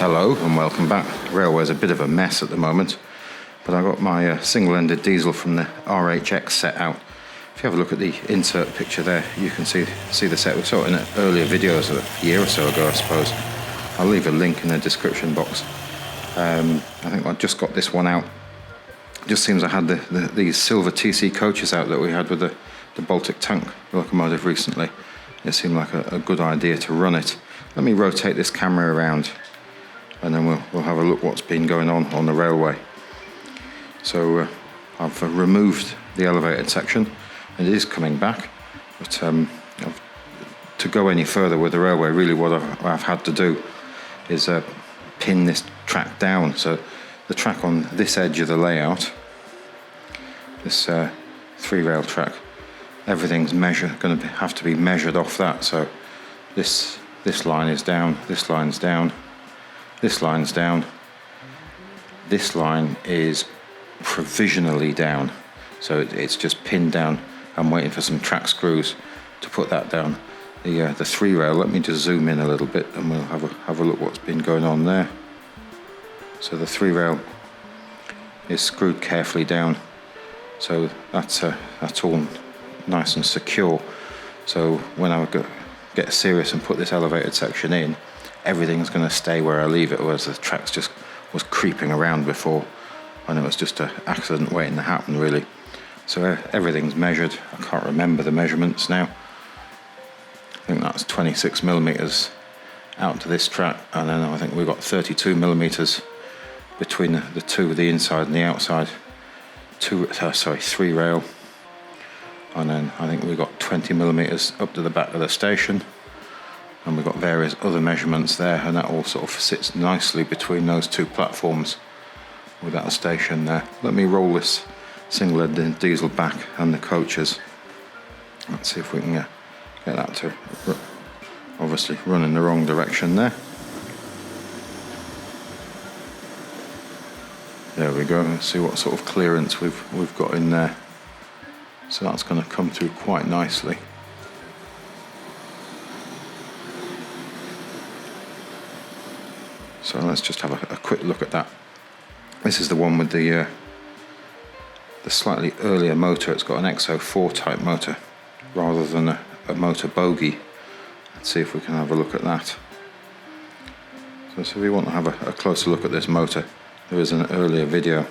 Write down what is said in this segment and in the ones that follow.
Hello and welcome back. The railway's a bit of a mess at the moment, but I got my single-ended diesel from the RHX set out. If you have a look at the insert picture there, you can see the set. We saw it in earlier videos a year or so ago, I suppose. I'll leave a link in the description box. I think I just got this one out. It just seems I had these silver TC coaches out that we had with the Baltic tank locomotive recently. It seemed like a good idea to run it. Let me rotate this camera around, and then we'll have a look what's been going on the railway. So I've removed the elevated section, and it is coming back, but to go any further with the railway, really what I've had to do is pin this track down. So the track on this edge of the layout, this 3-rail track, everything's going to have to be measured off that. So this line is down, this line's down, this line's down, this line is provisionally down, so it's just pinned down. I'm waiting for some track screws to put that down. The 3-rail, let me just zoom in a little bit and we'll have a look what's been going on there. So the 3-rail is screwed carefully down, so that's all nice and secure. So when I get serious and put this elevated section in, everything's going to stay where I leave it, whereas the track's just was creeping around before, and it was just an accident waiting to happen, really. So everything's measured. I can't remember the measurements now. I think that's 26 millimeters out to this track, and then I think we've got 32 millimeters between the two, the inside and the outside. 3-rail, and then I think we've got 20 millimeters up to the back of the station. And we've got various other measurements there, and that all sort of sits nicely between those two platforms with that station there. Let me roll this single-ended diesel back and the coaches. Let's see if we can get that to obviously run in the wrong direction there. There we go. Let's see what sort of clearance we've got in there. So that's going to come through quite nicely. So let's just have a quick look at that. This is the one with the slightly earlier motor. It's got an XO4 type motor rather than a motor bogie. Let's see if we can have a look at that. So if we want to have a closer look at this motor, there is an earlier video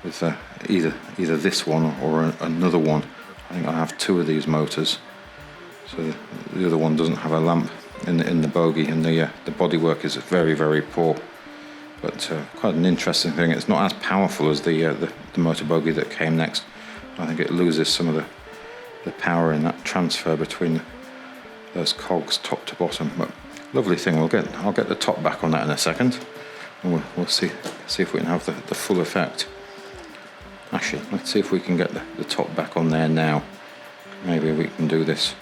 with either this one or another one. I think I have 2 of these motors. So the other one doesn't have a lamp in the bogie, and the bodywork is very, very poor. But quite an interesting thing. It's not as powerful as the motor bogie that came next. I think it loses some of the power in that transfer between those cogs top to bottom. But lovely thing. I'll get the top back on that in a second, and we'll see if we can have the full effect. Actually, let's see if we can get the top back on there now. Maybe we can do this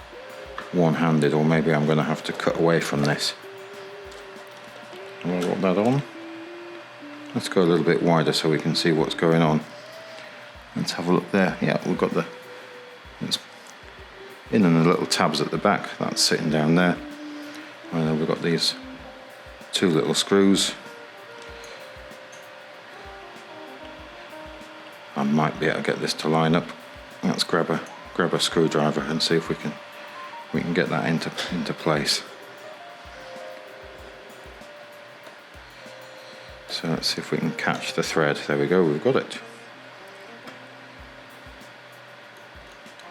one-handed, or maybe I'm going to have to cut away from this. I'll put that on. Let's go a little bit wider so we can see what's going on. Let's have a look there. Yeah, we've got it's in and the little tabs at the back. That's sitting down there. And then we've got these 2 little screws. I might be able to get this to line up. Let's grab a screwdriver and see if we can get that into place. So let's see if we can catch the thread. There we go, we've got it.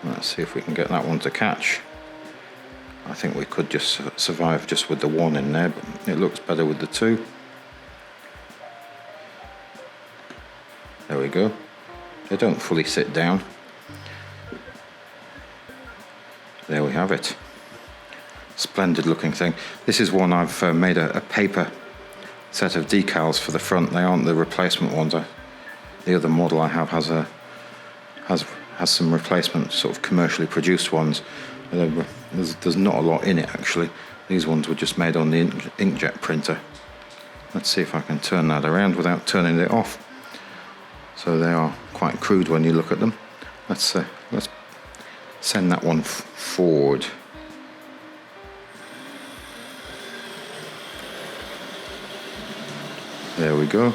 Let's see if we can get that one to catch. I think we could just survive just with the 1 in there, but it looks better with the 2. There we go. They don't fully sit down. There we have it. Splendid looking thing. This is one I've made a paper set of decals for the front. They aren't the replacement ones. The other model I have has some replacement sort of commercially produced ones. There's not a lot in it actually. These ones were just made on the inkjet printer. Let's see if I can turn that around without turning it off. So they are quite crude when you look at them. Let's send that one forward. There we go.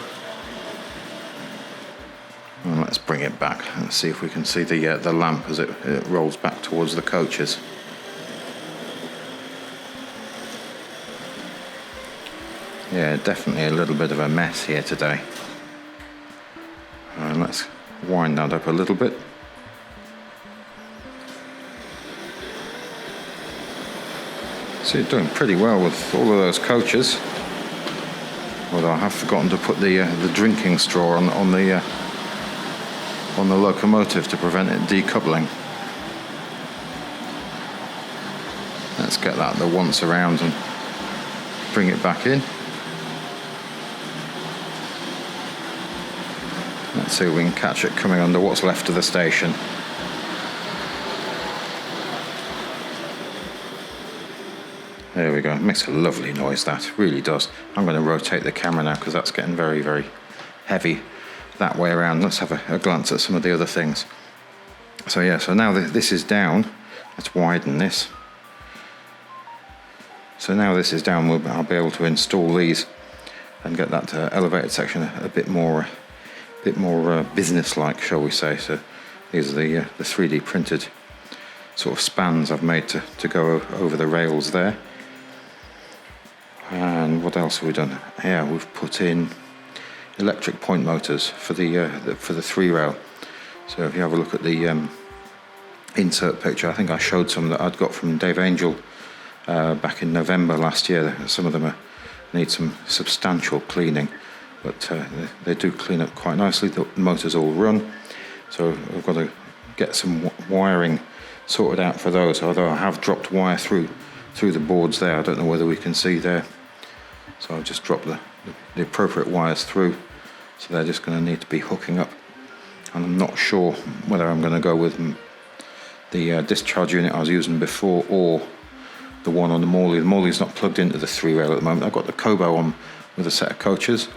And let's bring it back and see if we can see the lamp as it rolls back towards the coaches. Yeah, definitely a little bit of a mess here today. And let's wind that up a little bit. So it's doing pretty well with all of those coaches. Although I have forgotten to put the drinking straw on the locomotive to prevent it decoupling. Let's get that the once around and bring it back in. Let's see if we can catch it coming under what's left of the station. There we go. It makes a lovely noise, that really does. I'm going to rotate the camera now because that's getting very, very heavy that way around. Let's have a glance at some of the other things. So yeah, so now this is down. Let's widen this. So now this is down, I'll be able to install these and get that elevated section a bit more business-like, shall we say. So these are the 3D printed sort of spans I've made to go over the rails there. And what else have we done? Yeah, we've put in electric point motors for the 3 rail. So if you have a look at the insert picture, I think I showed some that I'd got from Dave Angel back in November last year. Some of them need some substantial cleaning, but they do clean up quite nicely. The motors all run, so I've got to get some wiring sorted out for those, although I have dropped wire through the boards there. I don't know whether we can see there. So I've just dropped the appropriate wires through, so they're just going to need to be hooking up. And I'm not sure whether I'm going to go with the discharge unit I was using before or the one on the Morley. The Morley's not plugged into the 3 rail at the moment. I've got the Kobo on with a set of coaches.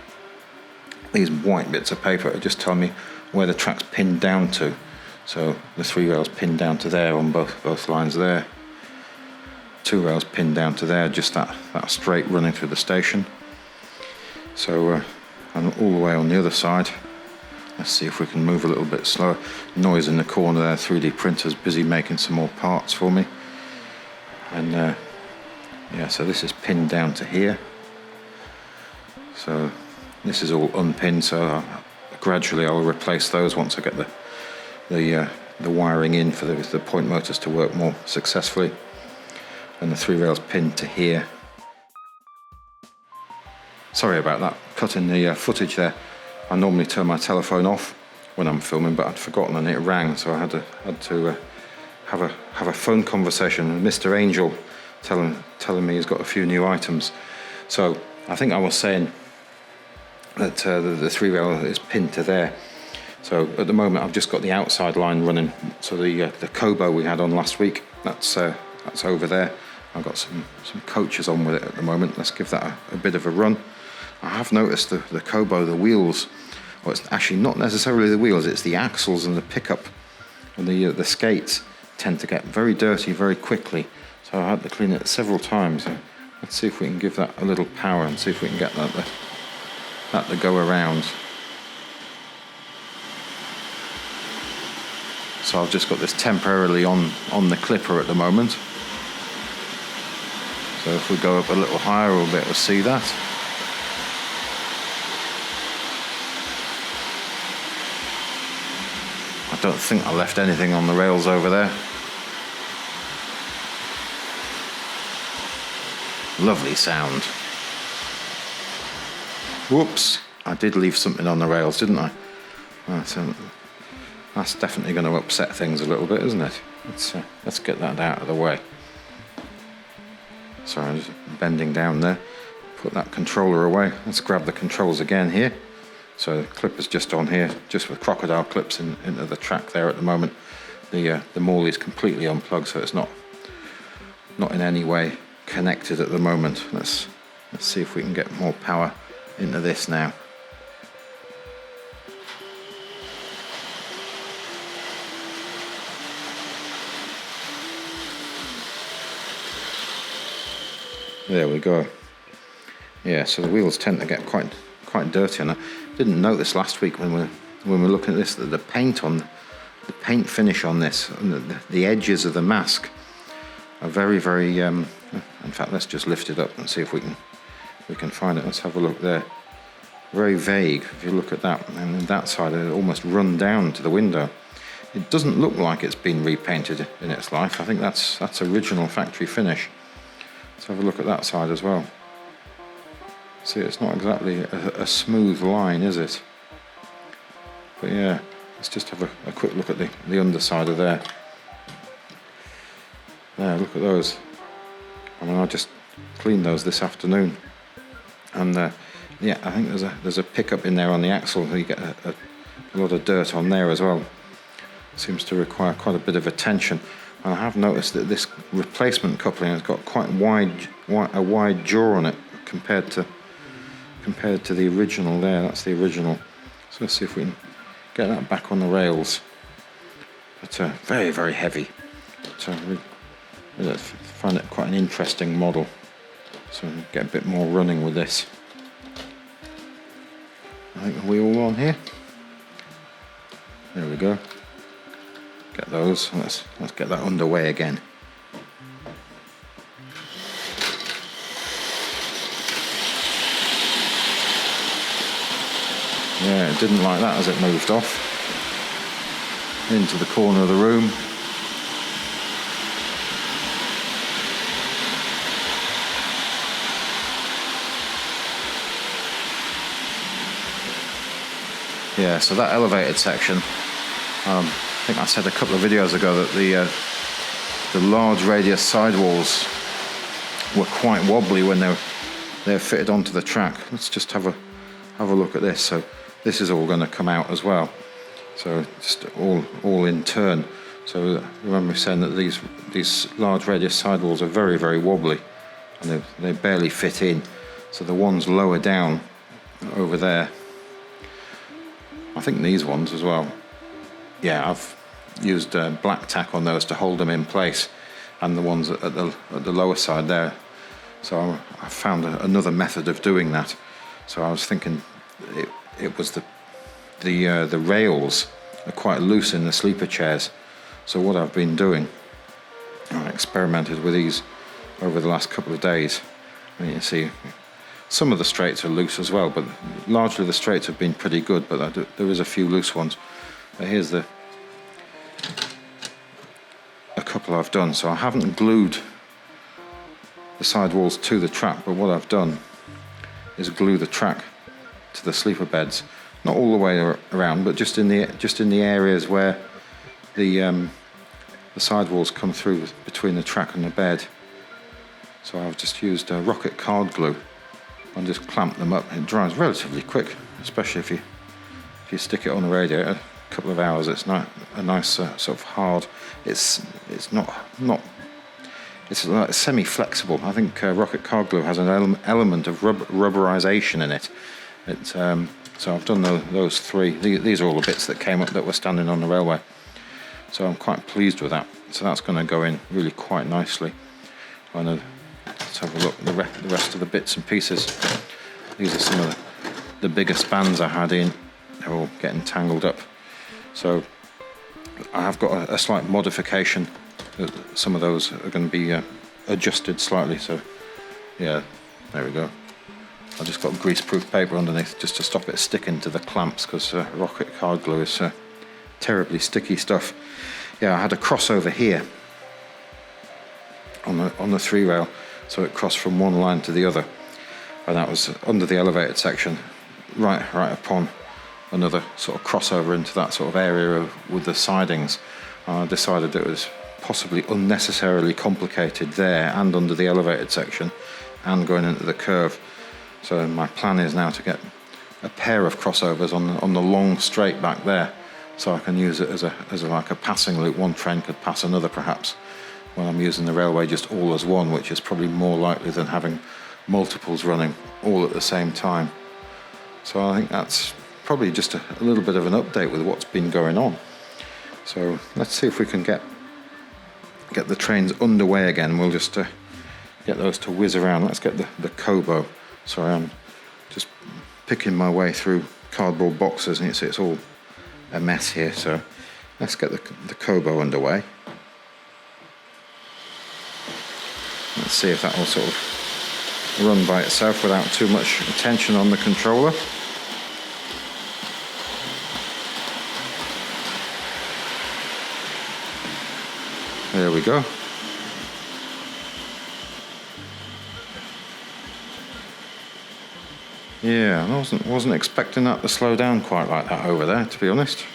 These white bits of paper are just telling me where the track's pinned down to. So the 3 rail's pinned down to there on both lines there. 2 rails pinned down to there, just that straight running through the station. So I'm all the way on the other side. Let's see if we can move a little bit slower. Noise in the corner there, 3D printer's busy making some more parts for me. And yeah, so this is pinned down to here. So this is all unpinned, so gradually I'll replace those once I get the wiring in for the point motors to work more successfully. And the 3 rails pinned to here. Sorry about that, cutting the footage there. I normally turn my telephone off when I'm filming, but I'd forgotten and it rang, so I had to have a phone conversation with Mr. Angel, telling me he's got a few new items. So I think I was saying that the 3 rail is pinned to there. So at the moment I've just got the outside line running. So the Kobo we had on last week, that's over there. I've got some coaches on with it at the moment. Let's give that a bit of a run. I have noticed the Kobo, the wheels, well, it's actually not necessarily the wheels, it's the axles and the pickup and the skates tend to get very dirty very quickly. So I had to clean it several times. Let's see if we can give that a little power and see if we can get that to go around. So I've just got this temporarily on the clipper at the moment. So if we go up a little higher, we'll be able to see that. I don't think I left anything on the rails over there. Lovely sound. Whoops, I did leave something on the rails, didn't I? That's definitely going to upset things a little bit, isn't it? Let's get that out of the way. Sorry, I'm just bending down there. Put that controller away. Let's grab the controls again here. So the clipper's just on here, just with crocodile clips into the track there at the moment. The Morley is completely unplugged, so it's not in any way connected at the moment. Let's see if we can get more power into this now. There we go. Yeah, so the wheels tend to get quite quite dirty, and I didn't notice last week when we were looking at this that the paint finish on this and the edges of the mask are very in fact, let's just lift it up and see if we can find it. Let's have a look there. Very vague if you look at that, and then that side is almost run down to the window. It doesn't look like it's been repainted in its life. I think that's original factory finish. Let's have a look at that side as well. See, it's not exactly a smooth line, is it? But yeah, let's just have a quick look at the underside of there. There, look at those. I mean, I just cleaned those this afternoon, and yeah, I think there's a pickup in there on the axle. You get a lot of dirt on there as well. Seems to require quite a bit of attention. And I have noticed that this replacement coupling has got quite a wide jaw on it compared to the original there. That's the original. So let's see if we can get that back on the rails. But very heavy. So I find it quite an interesting model. So we'll get a bit more running with this. I think, are we all on here? There we go. Get those. Let's get that underway again. Yeah, it didn't like that as it moved off into the corner of the room. Yeah, so that elevated section, I think I said a couple of videos ago that the large radius sidewalls were quite wobbly when they're fitted onto the track. Let's just have a look at this. So this is all going to come out as well. So just all in turn. So remember saying that these large radius sidewalls are very wobbly, and they barely fit in. So the ones lower down over there, I think these ones as well. Yeah, I've used black tack on those to hold them in place, and the ones at the lower side there. So I found another method of doing that. So I was thinking it was the rails are quite loose in the sleeper chairs. So what I've been doing, I experimented with these over the last couple of days. I mean, you see, some of the straights are loose as well, but largely the straights have been pretty good, but there is a few loose ones. But here's a couple I've done. So I haven't glued the sidewalls to the track, but what I've done is glue the track to the sleeper beds, not all the way around, but just in the areas where the sidewalls come through between the track and the bed. So I've just used rocket card glue and just clamp them up. It dries relatively quick, especially if you stick it on the radiator. A couple of hours, it's not a nice sort of hard. It's not. It's like semi-flexible. I think rocket card glue has an element of rubberization in it. So I've done those three. These are all the bits that came up that were standing on the railway. So I'm quite pleased with that. So that's going to go in really quite nicely. Let's have a look at the rest of the bits and pieces. These are some of the bigger spans I had in. They're all getting tangled up. So I have got a slight modification. Some of those are going to be adjusted slightly. So yeah, there we go. I just got greaseproof paper underneath just to stop it sticking to the clamps, because rocket card glue is terribly sticky stuff. Yeah, I had a crossover here on the three rail, so it crossed from one line to the other, and that was under the elevated section, right upon another sort of crossover into that sort of area with the sidings. I decided it was possibly unnecessarily complicated there and under the elevated section and going into the curve. So my plan is now to get a pair of crossovers on the long straight back there, so I can use it as like a passing loop. One train could pass another perhaps, when I'm using the railway just all as one, which is probably more likely than having multiples running all at the same time. So I think that's probably just a little bit of an update with what's been going on. So let's see if we can get the trains underway again. We'll just get those to whiz around. Let's get the Kobo. Sorry, I'm just picking my way through cardboard boxes, and it's all a mess here. So let's get the Kobo underway. Let's see if that will sort of run by itself without too much attention on the controller. There we go. Yeah, I wasn't expecting that to slow down quite like that over there, to be honest.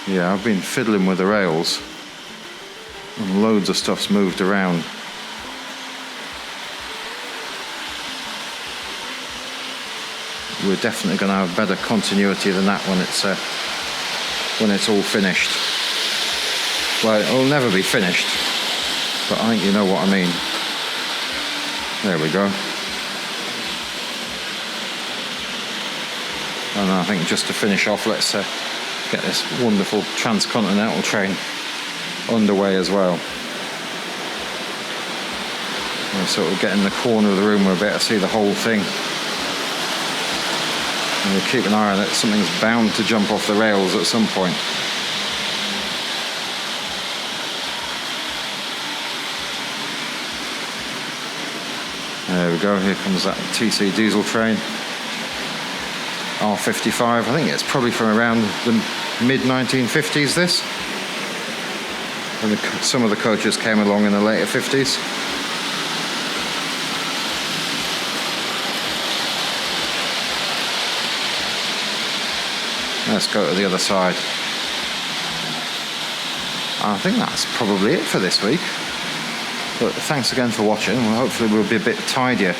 Yeah, I've been fiddling with the rails and loads of stuff's moved around. We're definitely going to have better continuity than that when it's all finished. Well, it'll never be finished, but I think you know what I mean. There we go. And I think just to finish off, let's get this wonderful transcontinental train underway as well. We'll sort of get in the corner of the room where we'll be able to see the whole thing. And we'll keep an eye on it. Something's bound to jump off the rails at some point. There we go, here comes that TC diesel train. R.55, I think it's probably from around the mid-1950s, this. And some of the coaches came along in the later 50s. Let's go to the other side. I think that's probably it for this week. But thanks again for watching. Well, hopefully we'll be a bit tidier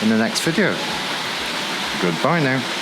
in the next video. Goodbye now.